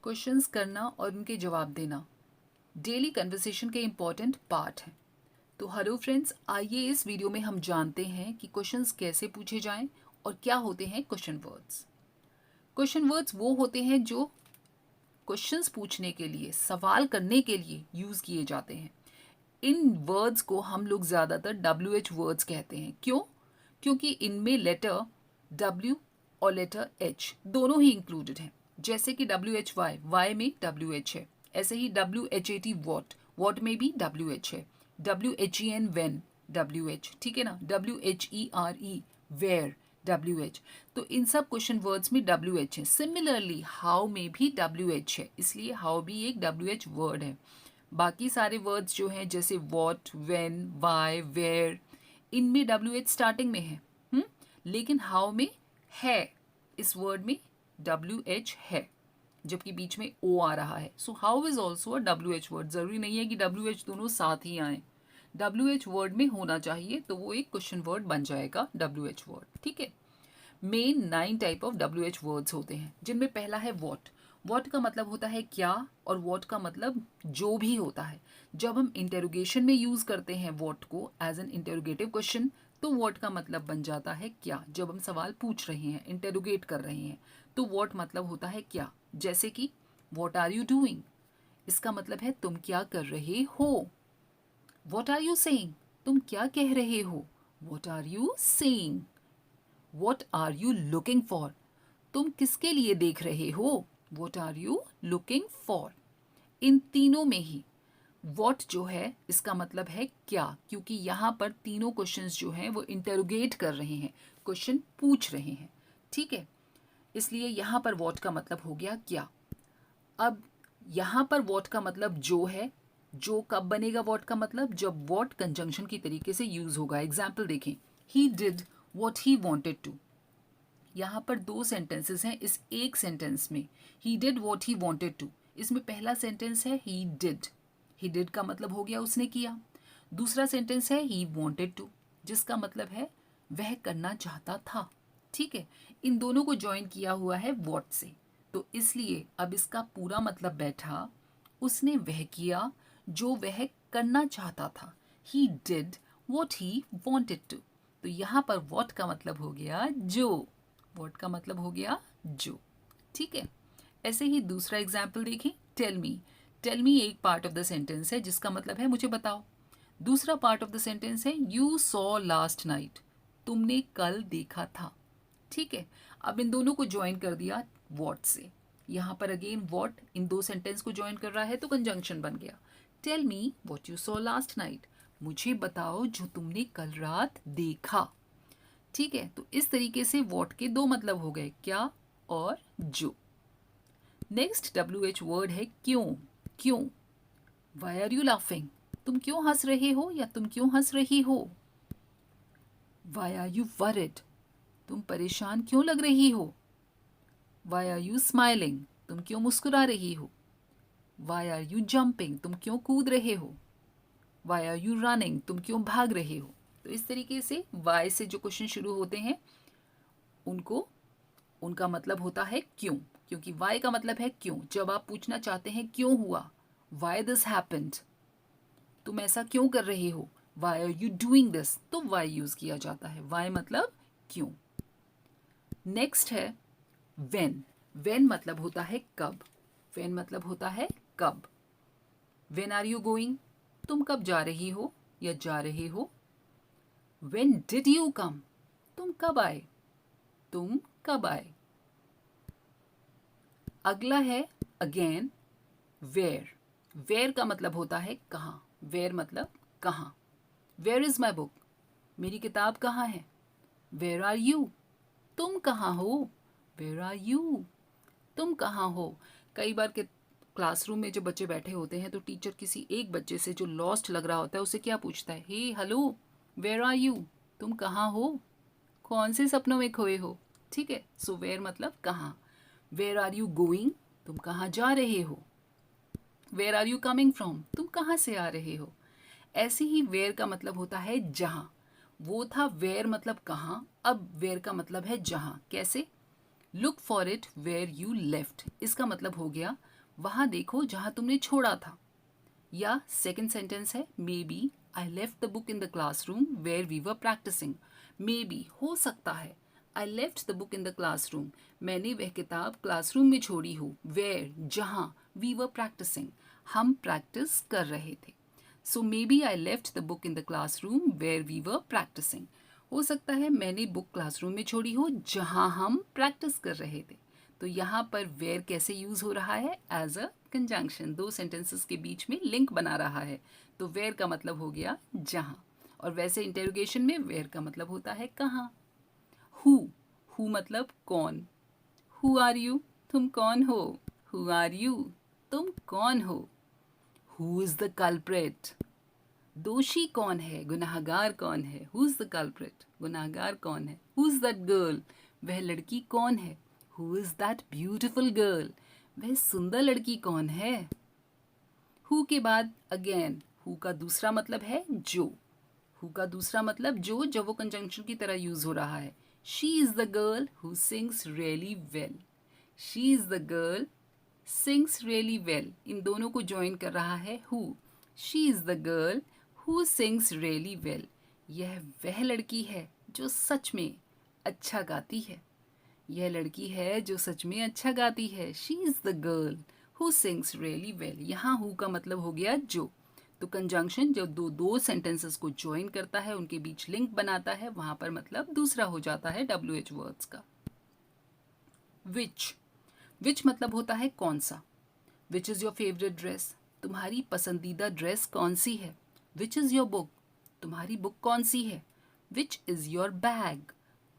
Questions करना और उनके जवाब देना डेली कन्वर्सेशन के इम्पॉर्टेंट पार्ट हैं। तो हेलो फ्रेंड्स, आइए इस वीडियो में हम जानते हैं कि क्वेश्चंस कैसे पूछे जाएं और क्या होते हैं क्वेश्चन वर्ड्स। क्वेश्चन वर्ड्स वो होते हैं जो क्वेश्चंस पूछने के लिए, सवाल करने के लिए यूज़ किए जाते हैं। इन वर्ड्स को हम लोग ज़्यादातर WH वर्ड्स कहते हैं। क्यों? क्योंकि इनमें लेटर W और लेटर H दोनों ही इंक्लूडेड हैं। जैसे कि WHY, Y में WH है। ऐसे ही WHAT वॉट में भी WH है। WHEN when, WH, ठीक है ना। WHERE where, WH। तो इन सब क्वेश्चन वर्ड्स में WH है। सिमिलरली हाउ में भी WH है, इसलिए हाउ भी एक WH वर्ड है। बाकी सारे वर्ड्स जो हैं जैसे वॉट, वेन, वाई, वेयर, इनमें WH स्टार्टिंग में है। लेकिन हाउ में है, इस वर्ड में WH है, जबकि बीच में O आ रहा है। So how is also a WH word. जरूरी नहीं है कि WH दोनों साथ ही आए। WH वर्ड में होना चाहिए तो वो एक क्वेश्चन वर्ड बन जाएगा WH वर्ड, ठीक है। Main 9 type of WH words होते हैं, जिनमें पहला है वॉट। वॉट का मतलब होता है क्या, और वॉट का मतलब जो भी होता है। जब हम इंटेरोगेशन में यूज करते हैं वॉट को एज एन इंटेरोगेटिव क्वेश्चन, तो वॉट का मतलब बन जाता है क्या। जब हम सवाल पूछ रहे हैं, इंटेरोगेट कर रहे हैं, तो वॉट मतलब होता है क्या। जैसे कि वॉट आर यू डूइंग, इसका मतलब है तुम क्या कर रहे हो। वॉट आर यू सेइंग, तुम क्या कह रहे हो। What are you saying. What are you looking for, तुम किसके लिए देख रहे हो। What are you looking for. इन तीनों में ही वॉट जो है इसका मतलब है क्या, क्योंकि यहाँ पर तीनों क्वेश्चंस जो हैं वो इंटेरोगेट कर रहे हैं, क्वेश्चन पूछ रहे हैं, ठीक है। इसलिए यहाँ पर वॉट का मतलब हो गया क्या। अब यहाँ पर वॉट का मतलब जो है, जो कब बनेगा वॉट का मतलब, जब वॉट कंजंक्शन की तरीके से यूज होगा। एग्जाम्पल देखें, he did what he wanted to. यहाँ पर 2 सेंटेंसेस हैं इस एक सेंटेंस में। He did what he wanted to, इसमें पहला सेंटेंस है ही डिड। ही डिड का मतलब हो गया उसने किया। दूसरा सेंटेंस है ही वॉन्टेड टू, जिसका मतलब है वह करना चाहता था, ठीक है। इन दोनों को ज्वाइन किया हुआ है वॉट से, तो इसलिए अब इसका पूरा मतलब बैठा, उसने वह किया जो वह करना चाहता था। He did what he wanted to. तो यहाँ पर वॉट का मतलब हो गया जो, वॉट का मतलब हो गया जो, ठीक है। ऐसे ही दूसरा एग्जाम्पल देखें, टेल मी। टेल मी एक पार्ट ऑफ द सेंटेंस है जिसका मतलब है मुझे बताओ। दूसरा पार्ट ऑफ द सेंटेंस है यू सॉ लास्ट नाइट, तुमने कल देखा था, ठीक है। अब इन दोनों को ज्वाइन कर दिया वॉट से। यहाँ पर अगेन वॉट इन 2 सेंटेंस को ज्वाइन कर रहा है तो कंजंक्शन बन गया। Tell me what you saw last night, मुझे बताओ जो तुमने कल रात देखा, ठीक है। तो इस तरीके से वॉट के 2 मतलब हो गए, क्या और जो। नेक्स्ट WH वर्ड है क्यों। क्यों, वाई आर यू लाफिंग, तुम क्यों हंस रहे हो या तुम क्यों हंस रही हो। वाई आर यू वरिड, तुम परेशान क्यों लग रही हो। वाई आर यू स्माइलिंग, तुम क्यों मुस्कुरा रही हो। वाई आर यू जंपिंग, तुम क्यों कूद रहे हो। वाई आर यू रनिंग, तुम क्यों भाग रहे हो। तो इस तरीके से वाई से जो क्वेश्चन शुरू होते हैं उनको, उनका मतलब होता है क्यों, क्योंकि वाई का मतलब है क्यों। जब आप पूछना चाहते हैं क्यों हुआ, वाई दिस हैपेंड, तुम ऐसा क्यों कर रहे हो, why are you doing this, तो वाई यूज किया जाता है। वाई मतलब क्यों। नेक्स्ट है वेन। वेन मतलब होता है कब। वेन मतलब होता है कब। वेन आर यू गोइंग, तुम कब जा रही हो या जा रहे हो। वेन डिड यू कम, तुम कब आए, तुम कब आए। अगला है अगेन वेयर। वेयर का मतलब होता है कहाँ। वेयर मतलब कहाँ। वेयर इज माई बुक, मेरी किताब कहाँ है। वेयर आर यू, तुम कहाँ हो। वेयर आर यू, तुम कहाँ हो। कई बार के क्लासरूम में जो बच्चे बैठे होते हैं तो टीचर किसी एक बच्चे से जो लॉस्ट लग रहा होता है उसे क्या पूछता है, हे हेलो वेयर आर यू, तुम कहाँ हो, कौन से सपनों में खोए हो, ठीक है। सो वेयर मतलब कहाँ। वेयर आर यू गोइंग, तुम कहाँ जा रहे हो। Where are you coming from, तुम कहाँ से आ रहे हो। ऐसे ही वेयर का मतलब होता है जहाँ। वो था वेयर मतलब कहाँ, अब वेयर का मतलब है जहाँ। कैसे, look for it where you left, इसका मतलब हो गया वहाँ देखो जहाँ तुमने छोड़ा था। या सेकंड सेंटेंस है maybe I left the book in the classroom where we were practising. Maybe हो सकता है, I left the book in the classroom मैंने वह किताब क्लासरूम में छोड़ी हो, वेयर जहाँ, वी वर प्रैक्टिसिंग हम प्रैक्टिस कर रहे थे। So maybe I left the book in the classroom where we were practising. हो सकता है मैंने बुक क्लासरूम में छोड़ी हो जहाँ हम प्रैक्टिस कर रहे थे। तो यहाँ पर वेयर कैसे यूज हो रहा है? एज अ कंजंक्शन, दो सेंटेंसेस के बीच में लिंक बना रहा है। तो वेयर का मतलब हो गया जहाँ, और वैसे इंटेरोगेशन में वेयर का मतलब होता है कहाँ। हु मतलब कौन। हु आर यू, तुम कौन हो। हु आर यू, तुम कौन हो। हु इज द कल्प्रेट, दोषी कौन है, गुनाहगार कौन है। हु इज द कल्प्रेट, गुनाहगार कौन है। हु इज दैट गर्ल, वह लड़की कौन है। Who is that beautiful girl, वह सुंदर लड़की कौन है। हु के बाद अगेन हु का दूसरा मतलब है जो। हु का दूसरा मतलब जो, जब वो कंजंक्शन की तरह यूज हो रहा है। She is the girl who sings really well. She is the girl sings really well, इन दोनों को ज्वाइन कर रहा है who. She is the girl who sings really well, यह वह लड़की है जो सच में अच्छा गाती है। यह लड़की है जो सच में अच्छा गाती है। She is the girl who sings really well. यहाँ हु का मतलब हो गया जो। तो कंजंक्शन जब दो दो सेंटेंसेस को ज्वाइन करता है, उनके बीच लिंक बनाता है, वहां पर मतलब दूसरा हो जाता है WH वर्ड्स का। विच, विच मतलब होता है कौन सा। Which is your favourite dress, तुम्हारी पसंदीदा ड्रेस कौन सी है। विच इज योर बुक, तुम्हारी बुक कौन सी है। विच इज योर बैग,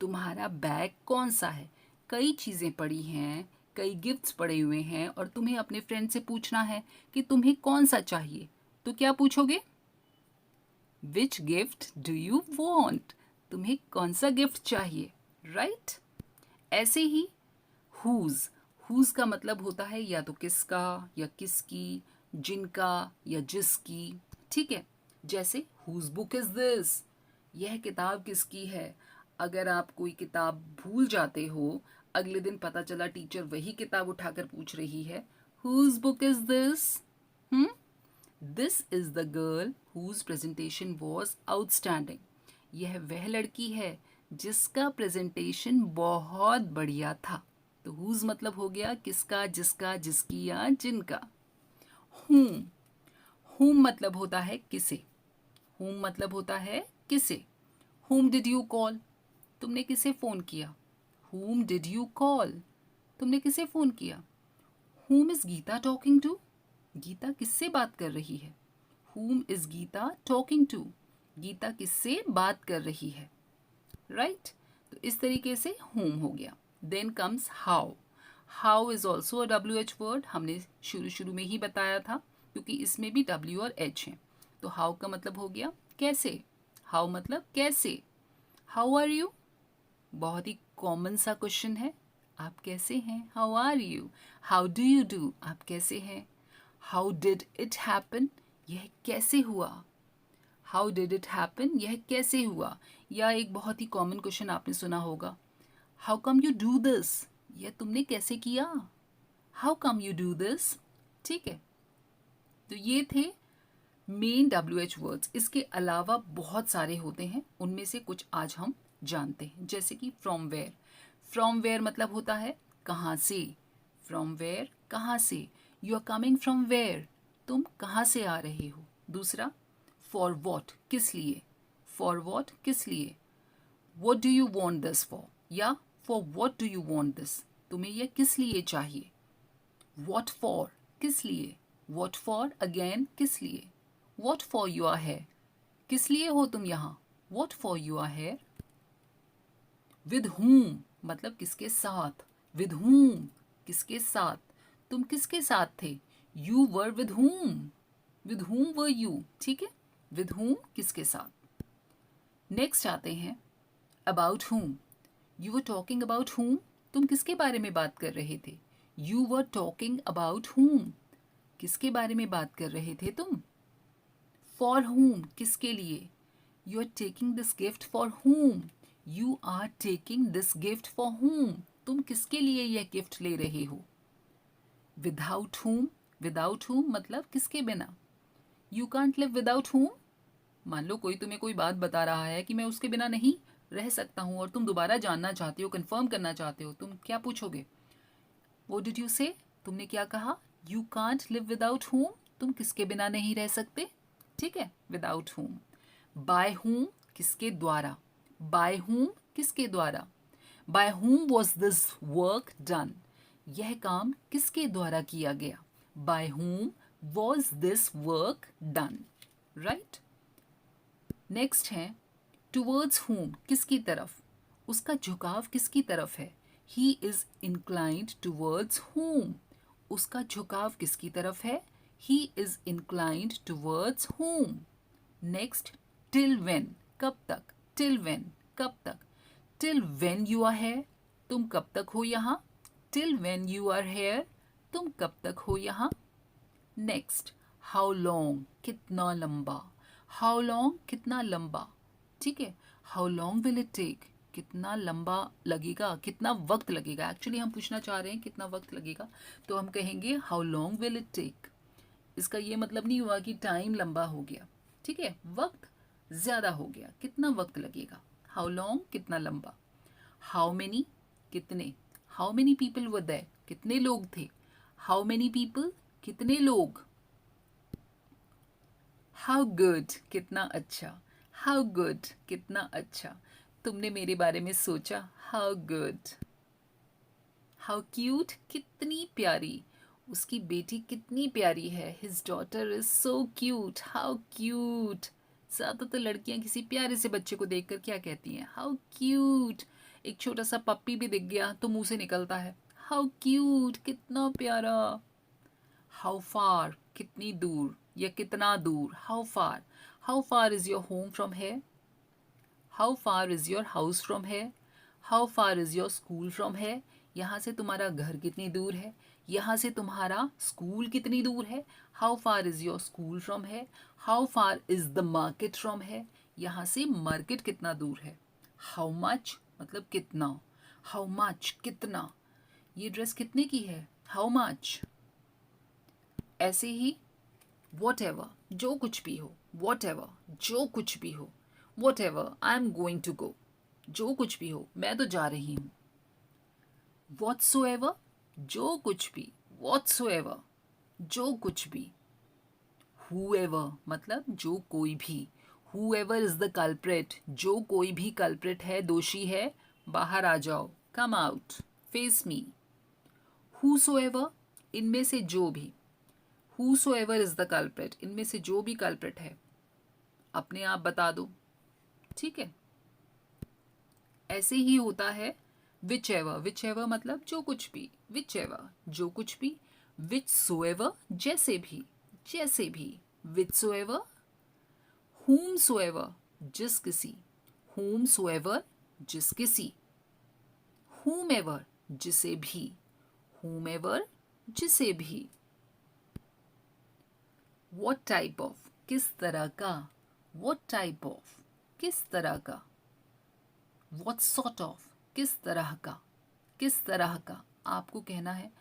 तुम्हारा बैग कौन सा है। कई चीज़ें पड़ी हैं, कई गिफ्ट्स पड़े हुए हैं, और तुम्हें अपने फ्रेंड से पूछना है कि तुम्हें कौन सा चाहिए, तो क्या पूछोगे? विच गिफ्ट डू यू वॉन्ट, तुम्हें कौन सा गिफ्ट चाहिए, राइट? ऐसे ही हुज, हुज का मतलब होता है या तो किसका या किसकी, जिनका या जिसकी, ठीक है। जैसे हुज बुक इज दिस, यह किताब किसकी है। अगर आप कोई किताब भूल जाते हो, अगले दिन पता चला टीचर वही किताब उठाकर पूछ रही है, whose book is this. This is the girl whose presentation was outstanding, यह वह लड़की है जिसका प्रेजेंटेशन बहुत बढ़िया था। तो हुज मतलब हो गया किसका, जिसका, जिसकी या जिनका। हुम, हुम मतलब होता है किसे। हुम मतलब होता है किसे। हुम डिड यू कॉल, तुमने किसे फ़ोन किया। हुम डिड यू कॉल, तुमने किसे फ़ोन किया। Whom is Geeta talking to, Geeta किससे बात कर रही है। Whom is Geeta talking to, Geeta किससे बात कर रही है, राइट? तो इस तरीके से हुम हो गया। Then comes how. How is also a WH word, हमने शुरू शुरू में ही बताया था, क्योंकि इसमें भी W और H हैं। तो हाउ का मतलब हो गया कैसे। हाउ मतलब कैसे। हाउ आर यू, बहुत ही कॉमन सा क्वेश्चन है, आप कैसे हैं। How are you. How do you do, आप कैसे हैं। हाउ डिड इट हैपन, यह कैसे हुआ। हाउ डिड इट हैपन, यह कैसे हुआ। या एक बहुत ही कॉमन क्वेश्चन आपने सुना होगा, how come you do this, यह तुमने कैसे किया। How come you do this, ठीक है। तो ये थे मेन WH वर्ड्स। इसके अलावा बहुत सारे होते हैं, उनमें से कुछ आज हम जानते हैं। जैसे कि फ्रॉम वेयर, फ्रॉम वेयर मतलब होता है कहाँ से। फ्रॉम वेयर कहाँ से, you are coming from where, तुम कहाँ से आ रहे हो। दूसरा फॉर वॉट, किस लिए। फॉर वॉट, किस लिए। What do you want this for, या for what do you want this, तुम्हें यह किस लिए चाहिए। वॉट फॉर, किस लिए। वॉट फॉर अगेन, किस लिए। What for you are here, किस लिए हो तुम यहाँ। What for you are here. With whom मतलब किसके साथ। विद whom, किसके साथ, तुम किसके साथ थे। You were with whom, with whom were you, ठीक है। विद whom किसके साथ। नेक्स्ट आते हैं about whom, you were talking about whom, तुम किसके बारे में बात कर रहे थे। You were talking about whom, किसके बारे में बात कर रहे थे तुम। फॉर whom, किसके लिए। You are taking this gift for whom, you are taking this gift for whom, तुम किसके लिए यह गिफ्ट ले रहे हो। विदाउट whom, विदाउट whom मतलब किसके बिना. You can't live without whom. मान लो कोई तुम्हें कोई बात बता रहा है कि मैं उसके बिना नहीं रह सकता हूं और तुम दोबारा जानना चाहते हो, कंफर्म करना चाहते हो, तुम क्या पूछोगे? What did you say? तुमने क्या कहा? You can't live without whom. तुम किसके बिना नहीं रह सकते? ठीक है, without whom. By whom किसके द्वारा? By whom किसके द्वारा? By whom was this work done? यह काम किसके द्वारा किया गया? By whom was this work done? Right? Next है टूवर्ड्स whom, किसकी तरफ? उसका झुकाव किसकी तरफ है? He is inclined towards whom. उसका झुकाव किसकी तरफ है? He is inclined towards whom. Next till when, कब तक? टिल वेन, कब तक? Till when you are here, तुम कब तक हो यहाँ? Till when you are here, तुम कब तक हो यहाँ? नेक्स्ट हाउ लॉन्ग, कितना लंबा. हाउ लॉन्ग कितना लंबा. ठीक है, how long will it take, कितना लंबा लगेगा, कितना वक्त लगेगा. एक्चुअली हम पूछना चाह रहे हैं कितना वक्त लगेगा, तो हम कहेंगे how long will it take. इसका ये मतलब नहीं हुआ कि टाइम लंबा हो गया. ठीक है, वक्त ज़्यादा हो गया, कितना वक्त लगेगा. हाउ लॉन्ग कितना लंबा. हाउ मेनी कितने. How many people were there, कितने लोग थे. हाउ मेनी पीपल कितने लोग. हाउ गुड कितना अच्छा. हाउ गुड कितना अच्छा. तुमने मेरे बारे में सोचा. How good. हाउ क्यूट कितनी प्यारी. उसकी बेटी कितनी प्यारी है. His daughter is so cute. How cute. ज़्यादातर लड़कियां किसी प्यारे से बच्चे को देखकर क्या कहती हैं? How cute. एक छोटा सा पप्पी भी दिख गया तो मुंह से निकलता है हाउ क्यूट, कितना प्यारा. हाउ फार कितनी दूर या कितना दूर. How far. How far is your home from here. How far is your house from here. How far is your school from here. यहाँ से तुम्हारा घर कितनी दूर है. यहाँ से तुम्हारा स्कूल कितनी दूर है. How far is your school from here. How far is the market from here. यहाँ से मार्केट कितना दूर है. हाउ मच मतलब कितना. हाउ मच कितना. ये ड्रेस कितने की है. How much. ऐसे ही वॉट एवर जो कुछ भी हो. वॉट एवर जो कुछ भी हो. Whatever I am going to go. जो कुछ भी हो, मैं तो जा रही हूँ. whatsoever जो कुछ भी. whatsoever जो कुछ भी. whoever मतलब जो कोई भी. whoever is the culprit जो कोई भी culprit है, दोषी है, बाहर आ जाओ. come out, face me. whosoever इनमें से जो भी. whosoever is the culprit इनमें से जो भी culprit है, अपने आप बता दो. ठीक है. ऐसे ही होता है whichever. whichever मतलब जो कुछ भी. whichever जो कुछ भी. whichsoever जैसे भी. जैसे भी. whichsoever. whomsoever जिस किसी. whomsoever जिस किसी. whomever जिसे भी. whomever जिसे भी. what type of किस तरह का. what type of किस तरह का. what sort of किस तरह का. किस तरह का. आपको कहना है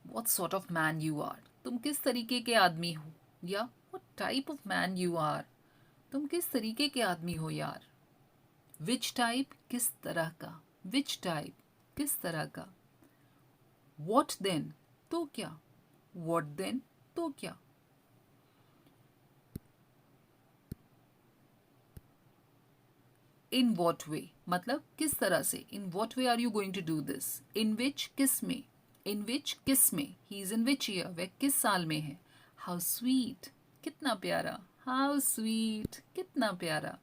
what sort of man you are. तुम किस तरीके के आदमी हो. या what type of man you are. तुम किस तरीके के आदमी हो यार. which type किस तरह का. which type किस तरह का. what then तो क्या. what then तो क्या. in what way मतलब किस तरह से. in what way are you going to do this. in which किस में. in which किस में. he is in which year वह किस साल में है. how sweet कितना प्यारा. how sweet कितना प्यारा.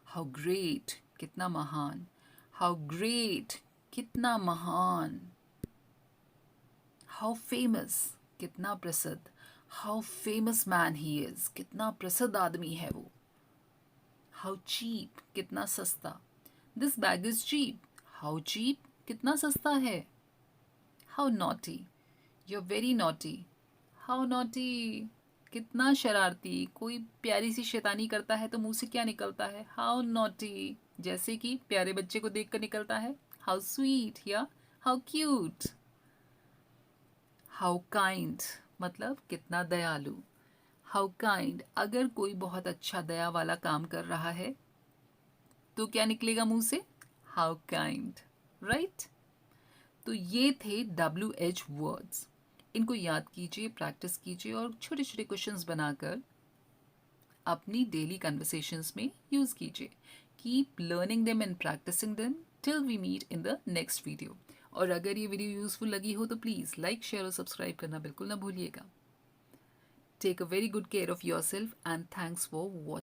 how great कितना महान. how great कितना महान. how famous कितना प्रसिद्ध. how famous man he is कितना प्रसिद्ध आदमी है वो. how cheap कितना सस्ता. this bag is cheap. how cheap कितना सस्ता है. how naughty you're very naughty. how naughty कितना शरारती. कोई प्यारी सी शैतानी करता है तो मुंह से क्या निकलता है. how naughty जैसे कि प्यारे बच्चे को देखकर निकलता है how sweet या how cute. हाउ काइंड मतलब कितना दयालु। हाउ काइंड, अगर कोई बहुत अच्छा दया वाला काम कर रहा है तो क्या निकलेगा मुंह से? How kind, right. तो ये थे WH वर्ड्स। इनको याद कीजिए, प्रैक्टिस कीजिए और छोटे छोटे क्वेश्चंस बनाकर अपनी डेली कन्वर्सेशंस में यूज कीजिए। Keep learning them and practising them till we meet in the next video. और अगर ये वीडियो यूजफुल लगी हो तो प्लीज़ लाइक, शेयर और सब्सक्राइब करना बिल्कुल ना भूलिएगा। Take a very good care of yourself and thanks for watching.